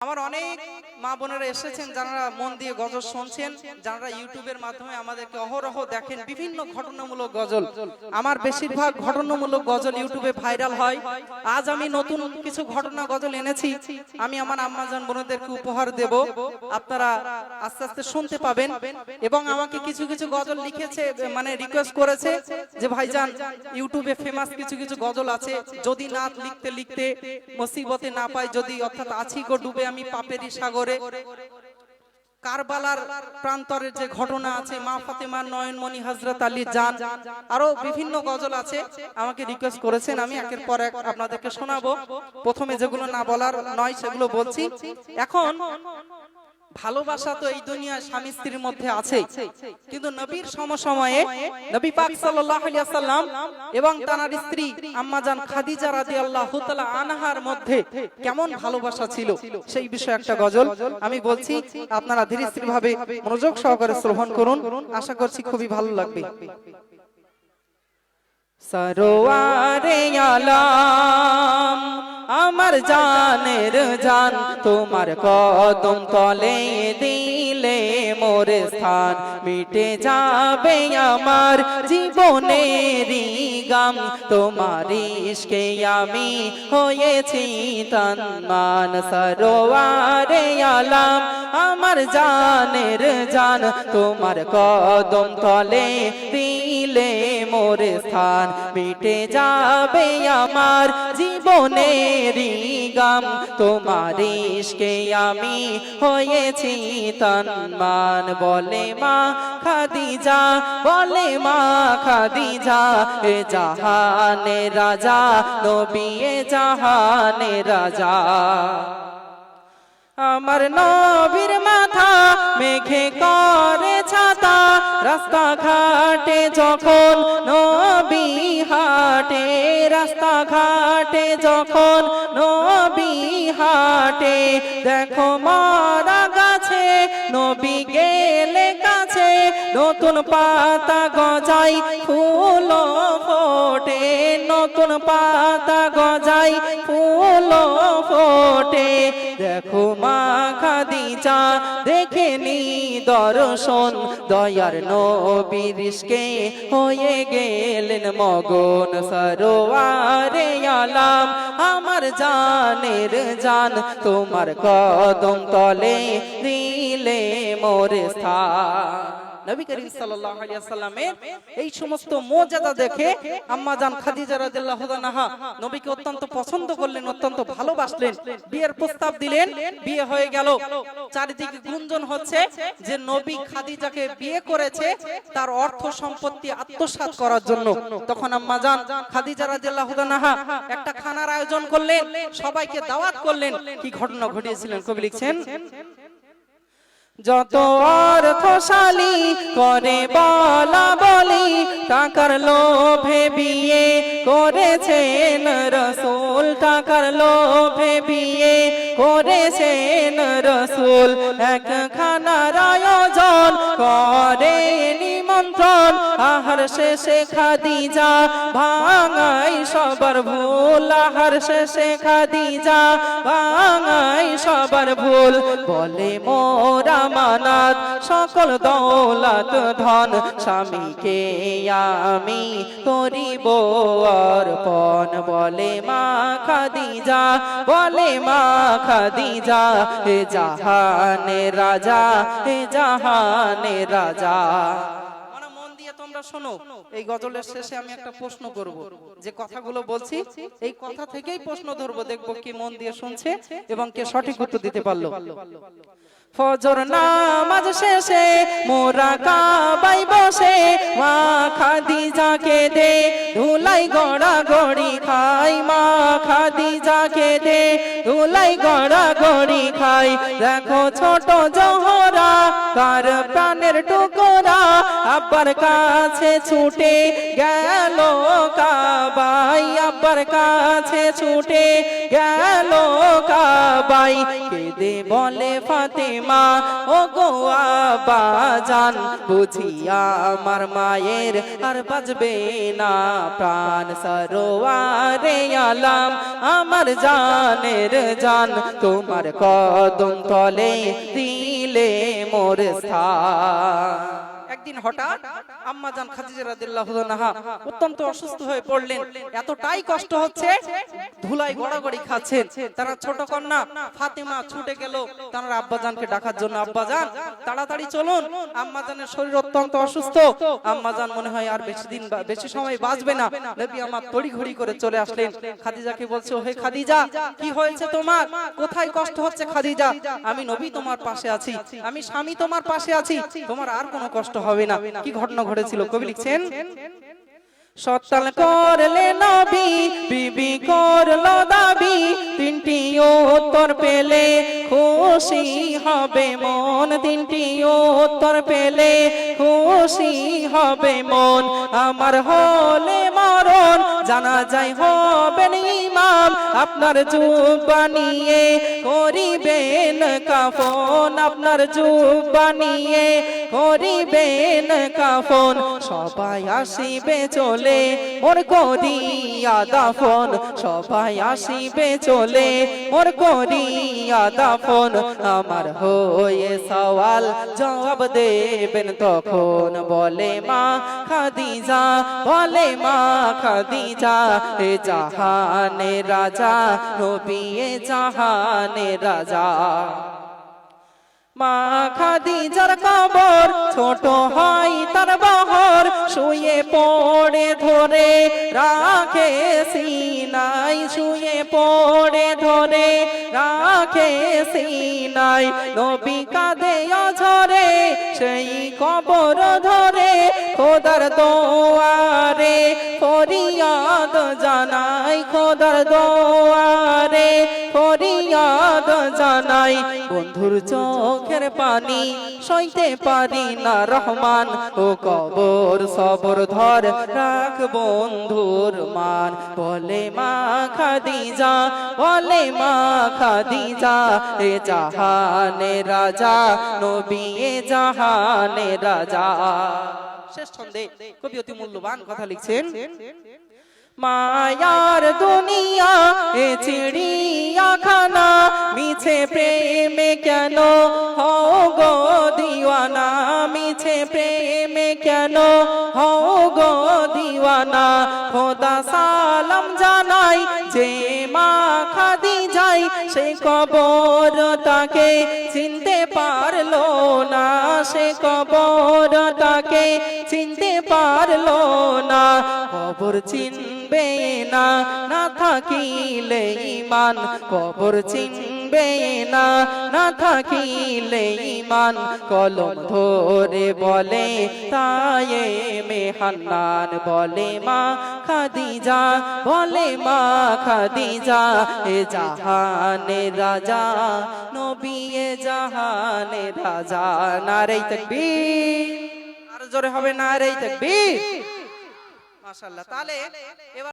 আমার অনেক মা বোনেরা এসেছেন যারা মন দিয়ে গজল শুনছেন, যারা ইউটিউবের মাধ্যমে আমাদেরকে অহরহ দেখেন বিভিন্ন ঘটনামূলক গজল। আমার বেশিরভাগ ঘটনামূলক গজল ইউটিউবে ভাইরাল হয়। আজ আমি নতুন কিছু ঘটনা গজল এনেছি, আমি আমার আম্মাজান বোনদেরকে উপহার দেব। আপনারা আস্তে আস্তে শুনতে পাবেন। এবং আমাকে কিছু কিছু গজল লিখেছে, মানে রিকোয়েস্ট করেছে যে ভাইজান ইউটিউবে ফেমাস কিছু কিছু গজল আছে, যদি না লিখতে লিখতে মুসিবতে না পাই, যদি অর্থাৎ আছি গো ডুবে আমি পাপেরই সাগরে, কারবালার প্রান্তরের যে ঘটনা আছে, মা ফাতেমার নয়নমণি, হযরত আলী জান, আরো বিভিন্ন গজল আছে। আমাকে রিকোয়েস্ট করেছেন, আমি একের পর এক আপনাদেরকে শোনাবো। প্রথমে যেগুলো না বলার নয় সেগুলো বলছি। এখন ভালোবাসা তো এই দুনিয়ায় স্বামী স্ত্রীর মধ্যে আছে, কিন্তু নবীর সমসময়ে নবী পাক সাল্লাল্লাহু আলাইহি ওয়াসাল্লাম এবং তার স্ত্রী আম্মাজান খাদিজা রাদিয়াল্লাহু তাআলা আনহার মধ্যে কেমন ভালোবাসা ছিল সেই বিষয়ে একটা গজল আমি বলছি। আপনারা ধীরে স্থির ভাবে মনোযোগ সহকারে শ্রবণ করুন, আশা করছি খুবই ভালো লাগবে। সরোয়ারে আলম আমার জানের জান, তোমার কদম তলে দিলে মোর স্থান, মিটে যাবে আমার জীবনেরই গাম, তোমার ইশকে আমি হয়েছি তন্মান। সরোয়ারে আলম আমার জানের জান, তোমার কদম তলে দিলে মোর স্থান, মিটে যাবে আমার জীবনেরই গাম, তোমার ইশকে আমি হয়েছি তন্মান। বলে মা খাদিজা, বলে মা খাদিজা, এ জাহানে রাজা নবী, এ জাহানে রাজা। আমার নবীর মাথা মেঘে করে ছাতা, রাস্তা ঘাটে যখন নবী হাঁটে, রাস্তা ঘাটে যখন নবী হাঁটে, দেখো মারা গাছে নবী গেলে কাছে, নতুন পাতা গজাই ফুল ফোটে, নতুন পাতা গজাই ফুল ফোটে, দেখো মা খাদিজা দেখেনি দর্শন, দয়ার নবীর ইশকে হয়ে গেলেন মগন। সরোয়ারে আলম আমার জানের জান, তোমার কদম তলে দিলে মোর স্থান। নবী করিম সাল্লাল্লাহু আলাইহি ওয়াসাল্লামের এই সমস্ত মর্যাদা দেখে আম্মাজান খাদিজা রাদিয়াল্লাহু আনহা নবীকে অত্যন্ত পছন্দ করলেন, অত্যন্ত ভালোবাসলেন, বিয়ের প্রস্তাব দিলেন, বিয়ে হয়ে গেল। চারিদিকে গুঞ্জন হচ্ছে যে নবী খাদিজাকে বিয়ে করেছে তার অর্থ সম্পত্তি আত্মসাৎ করার জন্য। তখন আম্মাজান খাদিজা রাদিয়াল্লাহু আনহা একটা খানার আয়োজন করলেন, সবাইকে দাওয়াত করলেন। কি ঘটনা ঘটিয়েছিলেন কবি লিখছেন, যত অর্থশালী করে বলা বলি, টাকার লোভে বিয়ে করেছেন রাসূল, টাকার লোভে বিয়ে করেছেন রাসূল, এক খানার আয়োজন করে নিমন্ত্রণ, আহার শেষে খাদিজা ভাঙাই সবার ভুল, আহার শেষে খাদিজা ভাঙাই সবার ভুল, বলে মোরা আমানত সকল দৌলত ধন, স্বামীকে আমি করিব অর্পণ। বলে মা খাদিজা, বলে মা খাদিজা, হে জাহানে রাজা, হে জাহানে রাজা। তোমরা শোনো, এই গজলের শেষে আমি একটা প্রশ্ন করব, যে কথাগুলো বলছি এই কথা থেকেই প্রশ্ন ধরবো, দেখবো কি মন দিয়ে শুনছে এবং কে সঠিক উত্তর দিতে পারলো। ফজর নামাজ শেষে মোরা কাবায় বসে, মা খাদিজাকে দে ধুলাই গড়া গড়ি খাই, মা খাদিজাকে দে ধুলাই গড়া গড়ি খাই, দেখো ছোট জোহরা তার প্রাণের টুকরা, আব্বার কাছে ছুটে গেল কাবাই, আব্বার কাছে ছুটে গেল কাবাই, কেঁদে বলে ফাতেমা ও গো আব্বাজান, বুঝিয়া আমার মায়ের আর বাজবে না প্রাণ। সরোয়ারে আলম আমার জানের জান, তোমার তোমার কদম তলে দিলে মোর স্থান। একদিন হঠাৎ আম্মাজান খাদিজা রাদিয়াল্লাহু আনহা অত্যন্ত অসুস্থ হয়ে পড়লেন। এতটাই কষ্ট হচ্ছে, ধুলাই গড়াগড়ি খাচ্ছেন। তারা ছোট কন্যা ফাতেমা ছুটে গেল তার আব্বাজানকে ডাকার জন্য। আব্বাজান তাড়াতাড়ি চলুন, আম্মাজানের শরীর অত্যন্ত অসুস্থ। আম্মাজান মনে হয় আর বেশি সময় বাঁচবে না। নবী আমার তড়িঘড়ি করে চলে আসলেন। খাদিজাকে বলছে, ওহে খাদিজা, কি হয়েছে তোমার? কোথায় কষ্ট হচ্ছে খাদিজা? আমি নবী তোমার পাশে আছি, আমি স্বামী তোমার পাশে আছি, তোমার আর কোনো কষ্ট হবে না। কি ঘটনা ঘটেছিল কবি লিখছেন, সত্তাল করলে নবী বিবি করলো দাবি, তিনটি উত্তর পেলে খুশি হবে মন, তিনটি উত্তর পেলে খুশি হবে মন। আমার হলে মরণ জানা যায় হবেন ইমাম, আপনার জুব্বা নিয়ে করিবেন কাফন, আপনার জুব্বা নিয়ে করিবেন কাফন। সবাই আসিবে চলে মোর করিয়া দাফন, সবাই আসিবে চলে মোর করিয়া দাফন। আমার হয়ে সওয়াল জবাব দেবেন তখন, বলে মা খাদিজা, বলে মা খাদিজা, এ জাহানে রাজা নবী, এ জাহানে রাজা। মা খাদিজার কবর ছোট হয় তার বহর, শুয়ে পড়ে ধরে রাখে সিনাই, শুয়ে পড়ে ধরে রাখে সিনাই। নবী কাঁদে অঝরে সেই কবর ধরে, খোদার দোয়ারে ফরিয়াদ জানাই, খোদার দোয়ারে ফরিয়াদ জানাই। বন্ধুর চোখের পানি সইতে পারি না রহমান, ও কবর সবর ধর রাখ বন্ধুর মান। বলে মা খাদিজা, বলে মা খাদিজা, এ জাহানে রাজা নবী, এ জাহানে রাজা। শেষ ছন্দে কবি অতি মূল্যবান কথা লিখছেন, মায়ার দুনিয়া এ চিড়িয়াখানা, মিছে প্রেমে কেন হও গো দিওয়ানা, মিছে প্রেমে কেন হও গো দিওয়ানা। খোদা সালাম জানাই যে মা খাদিজাই, সে কবর তাকে চিনতে পারলো না, সে কবর তাকে চিনতে পারলো না। কবর চিনবে না না থাকিলে ইমান, কবর চিনবে না না থাকিলে ইমান। কলম ধরে বলে তায়ে মেহান্নান, বলে মা খাদিজা, বলে মা খাদিজা, এ জাহানে রাজা নবী, এ জাহানে রাজা। নারে তাকবীর, আর জোরে হবে নারে তাকবীর। মাশাআল্লাহ। তাহলে এবার